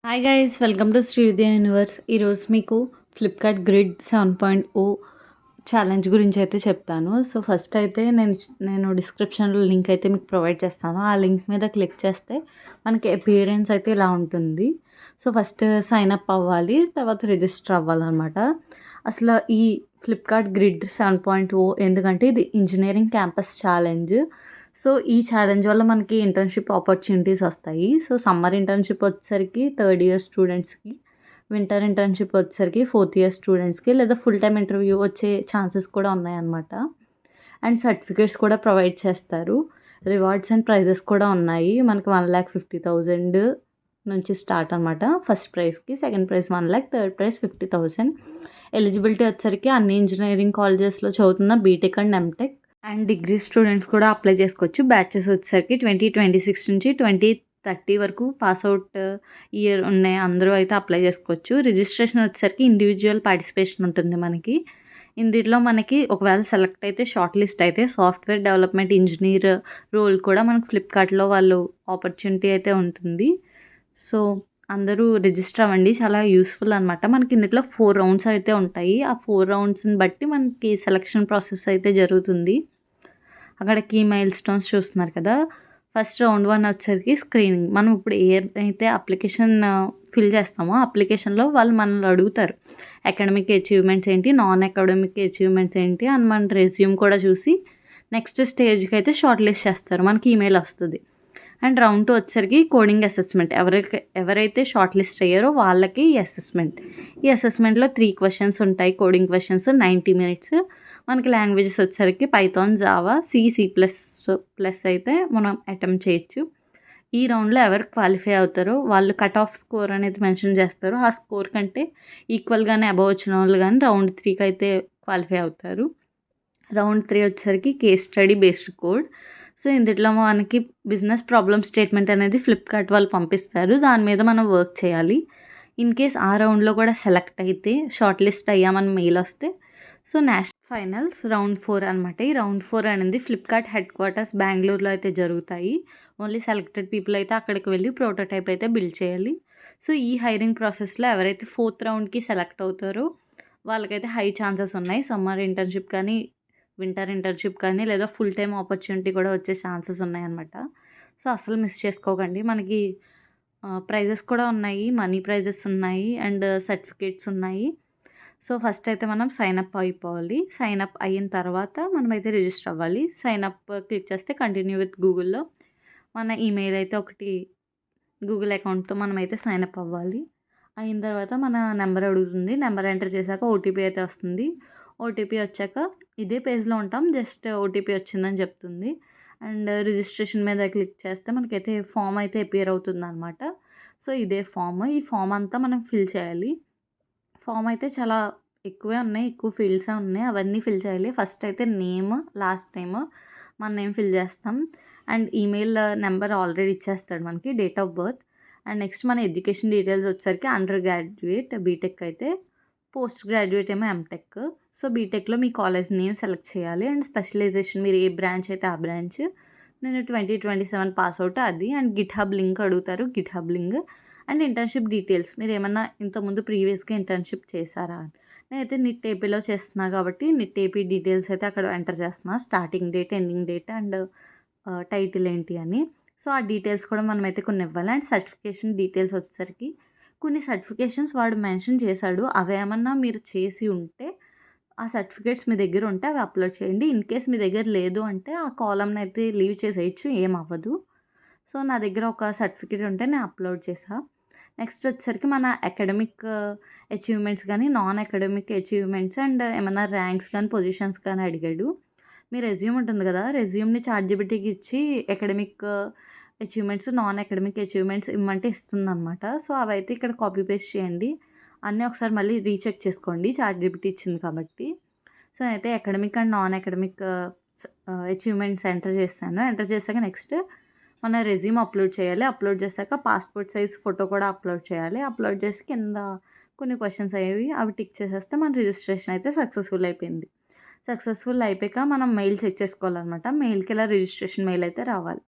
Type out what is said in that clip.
Hi guys, welcome to Sri Vidya universe. ఈరోజు మీకు Flipkart grid 7.0 challenge గురించి అయితే చెప్తాను. సో ఫస్ట్ అయితే నేను డిస్క్రిప్షన్లో లింక్ అయితే మీకు ప్రొవైడ్ చేస్తాను. ఆ లింక్ మీద క్లిక్ చేస్తే మనకి అపియరెన్స్ అయితే ఇలా ఉంటుంది. సో ఫస్ట్ సైన్ అప్ అవ్వాలి, తర్వాత రిజిస్టర్ అవ్వాలన్నమాట. అసలు ఈ ఫ్లిప్కార్ట్ గ్రిడ్ 7.0 ఎందుకంటే ఇది ఇంజనీరింగ్ క్యాంపస్ ఛాలెంజ్. సో ఈ ఛాలెంజ్ వల్ల మనకి ఇంటర్న్షిప్ ఆపర్చునిటీస్ వస్తాయి. సో సమ్మర్ ఇంటర్న్షిప్ వచ్చేసరికి థర్డ్ ఇయర్ స్టూడెంట్స్కి, వింటర్ ఇంటర్న్షిప్ వచ్చేసరికి ఫోర్త్ ఇయర్ స్టూడెంట్స్కి, లేదా ఫుల్ టైమ్ ఇంటర్వ్యూ వచ్చే ఛాన్సెస్ కూడా ఉన్నాయన్నమాట. అండ్ సర్టిఫికేట్స్ కూడా ప్రొవైడ్ చేస్తారు. రివార్డ్స్ అండ్ ప్రైజెస్ కూడా ఉన్నాయి. మనకి 1,50,000 నుంచి స్టార్ట్ అనమాట. ఫస్ట్ ప్రైజ్కి, second prize 1,00,000, third prize 50,000. Eligibility వచ్చేసరికి అన్ని ఇంజనీరింగ్ కాలేజెస్లో చదువుతున్న B Tech and M Tech and degree students కూడా అప్లై చేసుకోవచ్చు. బ్యాచెస్ వచ్చేసరికి 2026 నుంచి 2030 వరకు పాస్అవుట్ ఇయర్ ఉన్నాయి అందరూ అయితే అప్లై చేసుకోవచ్చు. రిజిస్ట్రేషన్ వచ్చేసరికి ఇండివిజువల్ పార్టిసిపేషన్ ఉంటుంది మనకి. ఇందులో మనకి ఒకవేళ సెలెక్ట్ అయితే, షార్ట్ లిస్ట్ అయితే సాఫ్ట్వేర్ డెవలప్మెంట్ ఇంజనీర్ రోల్ కూడా మనకు ఫ్లిప్కార్ట్లో వాళ్ళు ఆపర్చునిటీ అయితే ఉంటుంది. సో అందరూ రిజిస్టర్ అవ్వండి, చాలా యూస్ఫుల్ అనమాట. మనకి ఇందులో 4 రౌండ్స్ అయితే ఉంటాయి. ఆ 4 రౌండ్స్ని బట్టి మనకి సెలక్షన్ ప్రాసెస్ అయితే జరుగుతుంది. అక్కడ కీ మైల్ స్టోన్స్ చూస్తున్నారు కదా. ఫస్ట్ రౌండ్ 1 వచ్చేసరికి స్క్రీనింగ్. మనం ఇప్పుడు ఏదైతే అప్లికేషన్ ఫిల్ చేస్తామో అప్లికేషన్లో వాళ్ళు మనల్ని అడుగుతారు అకాడమిక్ అచీవ్మెంట్స్ ఏంటి, నాన్ అకాడమిక్ అచీవ్మెంట్స్ ఏంటి అని మన రెజ్యూమ్ కూడా చూసి నెక్స్ట్ స్టేజ్కి అయితే షార్ట్ లిస్ట్ చేస్తారు. మనకి ఈమెయిల్ వస్తుంది. అండ్ రౌండ్ 2 వచ్చేసరికి కోడింగ్ అసెస్మెంట్. ఎవరైతే షార్ట్ లిస్ట్ అయ్యారో వాళ్ళకి ఈ అసెస్మెంట్. ఈ అసెస్మెంట్లో 3 క్వశ్చన్స్ ఉంటాయి, కోడింగ్ క్వశ్చన్స్, 90 మినిట్స్. మనకి లాంగ్వేజెస్ వచ్చేసరికి పైథాన్, జావా, సి++ అయితే మనం అటెంప్ట్ చేయొచ్చు. ఈ రౌండ్లో ఎవరు క్వాలిఫై అవుతారో వాళ్ళు కట్ ఆఫ్ స్కోర్ అనేది మెన్షన్ చేస్తారు. ఆ స్కోర్ కంటే ఈక్వల్గానే అబవ్ వచ్చిన వాళ్ళు కానీ రౌండ్ 3కి అయితే క్వాలిఫై అవుతారు. రౌండ్ 3 వచ్చేసరికి case study based code. So ఇందులో మనకి బిజినెస్ ప్రాబ్లమ్ స్టేట్మెంట్ అనేది ఫ్లిప్కార్ట్ వాళ్ళు పంపిస్తారు. దాని మీద మనం వర్క్ చేయాలి. ఇన్ కేస్ ఆ రౌండ్లో కూడా సెలెక్ట్ అయితే, షార్ట్ లిస్ట్ అయ్యామని మెయిల్ వస్తే, సో నేషనల్ ఫైనల్స్ రౌండ్ 4 అనమాట. ఈ రౌండ్ 4 అనేది ఫ్లిప్కార్ట్ హెడ్ క్వార్టర్స్ బెంగళూరులో అయితే జరుగుతాయి. ఓన్లీ సెలెక్టెడ్ పీపుల్ అయితే అక్కడికి వెళ్ళి ప్రోటోటైప్ అయితే బిల్డ్ చేయాలి. సో ఈ హైరింగ్ ప్రాసెస్లో ఎవరైతే 4th రౌండ్కి సెలెక్ట్ అవుతారో వాళ్ళకైతే హై ఛాన్సెస్ ఉన్నాయి. సమ్మర్ ఇంటర్న్షిప్ కానీ, వింటర్ ఇంటర్న్షిప్ కానీ, లేదా ఫుల్ టైం ఆపర్చునిటీ కూడా వచ్చే ఛాన్సెస్ ఉన్నాయన్నమాట. సో అసలు మిస్ చేసుకోకండి. మనకి ప్రైజెస్ కూడా ఉన్నాయి, మనీ ప్రైజెస్ ఉన్నాయి, అండ్ సర్టిఫికేట్స్ ఉన్నాయి. సో ఫస్ట్ అయితే మనం సైన్అప్ అయిపోవాలి. సైన్అప్ అయిన తర్వాత మనమైతే రిజిస్టర్ అవ్వాలి. సైన్అప్ క్లిక్ చేస్తే కంటిన్యూ విత్ గూగుల్లో మన ఈమెయిల్ అయితే ఒకటి గూగుల్ అకౌంట్తో మనమైతే సైన్అప్ అవ్వాలి. అయిన తర్వాత మన నెంబర్ అడుగుతుంది. నెంబర్ ఎంటర్ చేశాక ఓటీపీ అయితే వస్తుంది. ఓటీపీ వచ్చాక ఇదే పేజ్లో ఉంటాం, జస్ట్ ఓటీపీ వచ్చిందని చెప్తుంది. అండ్ రిజిస్ట్రేషన్ మీద క్లిక్ చేస్తే మనకైతే ఫామ్ అయితే అపియర్ అవుతుంది అనమాట. సో ఇదే ఫామ్. ఈ ఫామ్ అంతా మనం ఫిల్ చేయాలి. ఫామ్ అయితే చాలా ఎక్కువే ఉన్నాయి, ఎక్కువ ఫీల్డ్సే ఉన్నాయి, అవన్నీ ఫిల్ చేయాలి. ఫస్ట్ అయితే నేమ్, లాస్ట్ నేమ్, మన నేమ్ ఫిల్ చేస్తాం. అండ్ ఈమెయిల్ నెంబర్ ఆల్రెడీ ఇచ్చేస్తాడు మనకి, date of birth. And next మన ఎడ్యుకేషన్ డీటెయిల్స్ వచ్చేసరికి అండర్ గ్రాడ్యుయేట్ బీటెక్ అయితే, పోస్ట్ గ్రాడ్యుయేట్ ఏమో ఎంటెక్. సో బీటెక్లో మీ కాలేజ్ నేమ్ సెలెక్ట్ చేయాలి. అండ్ స్పెషలైజేషన్ మీరు ఏ బ్రాంచ్ అయితే ఆ బ్రాంచ్. నేను 2027 పాస్అవుట్ అది. అండ్ గిట్హబ్ లింక్ అడుగుతారు, GitHub link. And internship details, మీరు ఏమన్నా ఇంతకుముందు ప్రీవియస్గా ఇంటర్న్షిప్ చేశారా. నేనైతే నిట్ ఏపీలో చేస్తున్నా కాబట్టి నిట్ ఏపీ డీటెయిల్స్ అయితే అక్కడ ఎంటర్ చేస్తున్నా, starting date, ending date, and title ఏంటి అని. సో ఆ డీటెయిల్స్ కూడా మనమైతే కొన్ని ఇవ్వాలి. అండ్ సర్టిఫికేషన్ డీటెయిల్స్ వచ్చేసరికి కొన్ని సర్టిఫికేషన్స్ వాడు మెన్షన్ చేశాడు. అవేమన్నా మీరు చేసి ఉంటే, ఆ సర్టిఫికేట్స్ మీ దగ్గర ఉంటే అవి అప్లోడ్ చేయండి. ఇన్ కేస్ మీ దగ్గర లేదు అంటే ఆ కాలమ్ని అయితే లీవ్ చేసేయచ్చు, ఏం అవ్వదు. సో నా దగ్గర ఒక సర్టిఫికేట్ ఉంటే నేను అప్లోడ్ చేసా. నెక్స్ట్ వచ్చేసరికి మన అకాడమిక్ అచీవ్మెంట్స్ కానీ, నాన్ అకాడమిక్ అచీవ్మెంట్స్, అండ్ ఏమైనా ర్యాంక్స్ కానీ, పొజిషన్స్ కానీ అడిగాడు. మీ రెజ్యూమ్ ఉంటుంది కదా, రెజ్యూమ్ని చాట్‌జీపీటీకి ఇచ్చి academic achievements, non academic achievements ఇమ్మంటే ఇస్తుందన్నమాట. సో అవైతే ఇక్కడ కాపీ పేస్ట్ చేయండి. అన్నీ ఒకసారి మళ్ళీ రీచెక్ చేసుకోండి, చాట్‌జీపీటీ ఇచ్చింది కాబట్టి. సో నేనైతే academic and non academic achievements enter చేశాను. ఎంటర్ చేశాక నెక్స్ట్ మన రెజ్యూమ్ అప్లోడ్ చేయాలి. అప్లోడ్ చేశాక పాస్పోర్ట్ సైజ్ ఫోటో కూడా అప్లోడ్ చేయాలి. అప్లోడ్ చేసి కింద కొన్ని క్వశ్చన్స్ అవి టిక్ చేసేస్తే మన రిజిస్ట్రేషన్ అయితే సక్సెస్ఫుల్ అయిపోయింది. సక్సెస్ఫుల్ అయిపోయాక మనం మెయిల్ చెక్ చేసుకోవాలన్నమాట. మెయిల్కి ఇలా రిజిస్ట్రేషన్ మెయిల్ అయితే రావాలి.